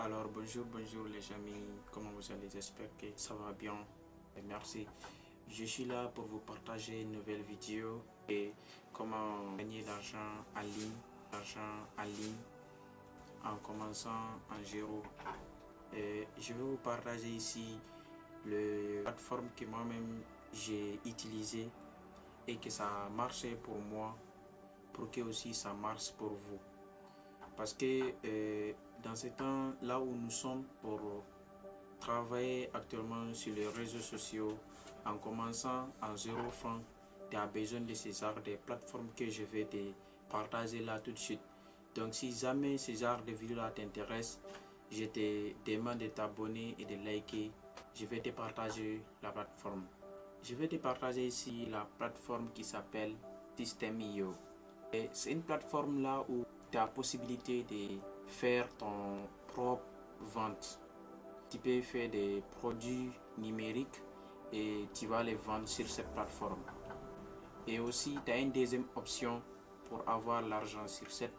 Alors bonjour les amis, comment vous allez? J'espère que ça va bien et merci. Je suis là pour vous partager une nouvelle vidéo et comment gagner l'argent en ligne en commençant en zéro. Et je vais vous partager ici le plateforme que moi-même j'ai utilisé et que ça a marché pour moi pour que aussi ça marche pour vous. Parce que dans ce temps là où nous sommes pour travailler actuellement sur les réseaux sociaux en commençant en zéro franc, tu as besoin de ces genres de plateformes que je vais te partager là tout de suite. Donc si jamais ces genres de vidéos là t'intéressent, je te demande de t'abonner et de liker. Je vais te partager la plateforme. Je vais te partager ici la plateforme qui s'appelle System.io. C'est une plateforme là où tu as la possibilité de faire ton propre vente. Tu peux faire des produits numériques et tu vas les vendre sur cette plateforme. Et aussi, tu as une deuxième option pour avoir l'argent sur cette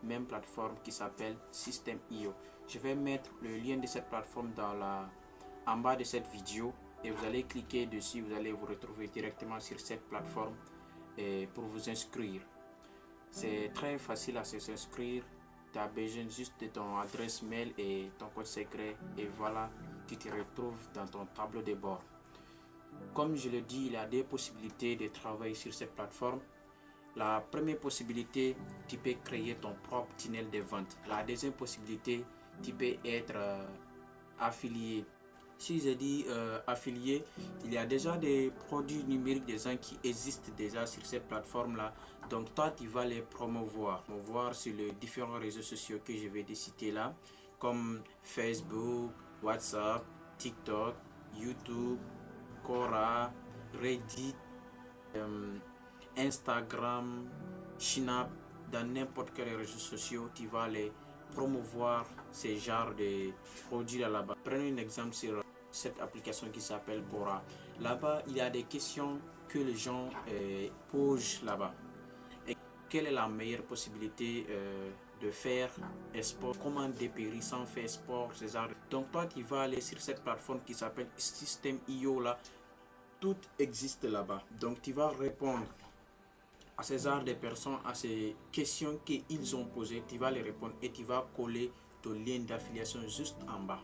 même plateforme qui s'appelle System.io. Je vais mettre le lien de cette plateforme en bas de cette vidéo et vous allez cliquer dessus, vous allez vous retrouver directement sur cette plateforme pour vous inscrire. C'est très facile à s'inscrire. Tu as besoin juste de ton adresse mail et ton code secret et voilà, tu te retrouves dans ton tableau de bord. Comme je le dis, il y a des possibilités de travailler sur cette plateforme. La première possibilité, tu peux créer ton propre tunnel de vente. La deuxième possibilité, tu peux être affilié. Si je dis affilié, il y a déjà des produits numériques des gens qui existent déjà sur cette plateforme là. Donc toi tu vas les promouvoir sur les différents réseaux sociaux que je vais te citer là, comme Facebook, WhatsApp, TikTok, YouTube, Quora, Reddit, Instagram, Snap. Dans n'importe quel réseau social, tu vas les promouvoir ces genres de produits là-bas. Prenons un exemple sur cette application qui s'appelle Quora. Là-bas, il y a des questions que les gens posent là-bas. Et quelle est la meilleure possibilité de faire sport? Comment dépérir sans faire sport? Donc toi, tu vas aller sur cette plateforme qui s'appelle System.io là. Tout existe là-bas. Donc tu vas répondre à ces genres de personnes, à ces questions qu'ils ont posées. Tu vas les répondre et tu vas coller ton lien d'affiliation juste en bas.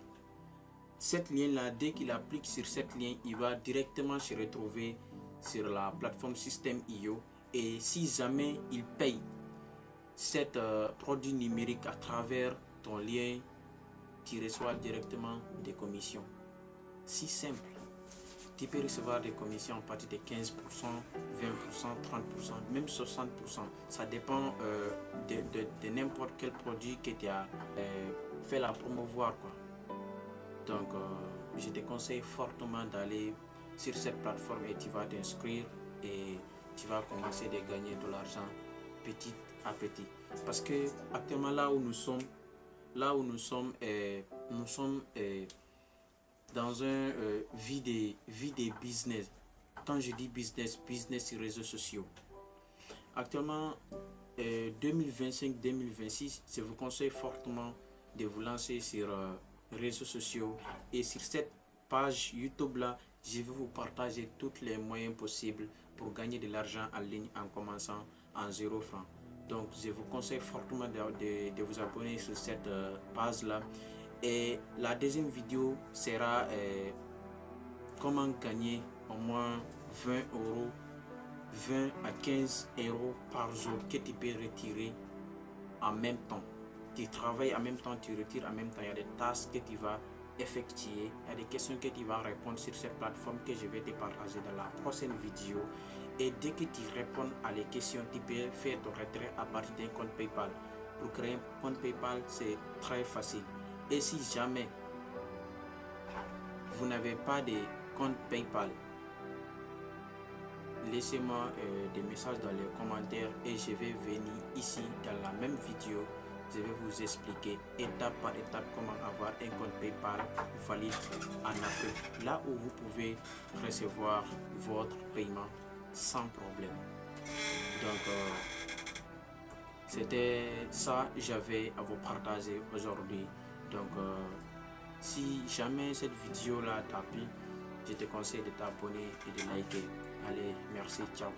Cette lien là, dès qu'il applique sur cette lien, il va directement se retrouver sur la plateforme System.io. Et si jamais il paye cet produit numérique à travers ton lien, tu reçois directement des commissions. Si simple. Tu peux recevoir des commissions à partir de 15%, 20%, 30%, même 60%. Ça dépend de n'importe quel produit que tu as fait la promouvoir, quoi. Donc, je te conseille fortement d'aller sur cette plateforme et tu vas t'inscrire et tu vas commencer à gagner de l'argent petit à petit. Parce que actuellement là où nous sommes dans un vie des business. Quand je dis business sur les réseaux sociaux. Actuellement, 2025-2026, je vous conseille fortement de vous lancer sur réseaux sociaux. Et sur cette page YouTube là, je vais vous partager tous les moyens possibles pour gagner de l'argent en ligne en commençant en 0 francs. Donc je vous conseille fortement de vous abonner sur cette page là. Et la deuxième vidéo sera comment gagner au moins 20 euros, 20 à 15 euros par jour que tu peux retirer en même temps. Tu travailles en même temps, tu retires en même temps. Il y a des tâches que tu vas effectuer, il y a des questions que tu vas répondre sur cette plateforme que je vais te partager dans la prochaine vidéo. Et dès que tu réponds à les questions, tu peux faire ton retrait à partir d'un compte PayPal. Pour créer un compte PayPal, c'est très facile. Et si jamais vous n'avez pas de compte PayPal, laissez-moi des messages dans les commentaires et je vais venir ici dans la même vidéo. Je vais vous expliquer étape par étape comment avoir un compte PayPal valide en Afrique. Là où vous pouvez recevoir votre paiement sans problème. Donc, c'était ça que j'avais à vous partager aujourd'hui. Donc, si jamais cette vidéo là t'a plu, je te conseille de t'abonner et de liker. Allez, merci, ciao.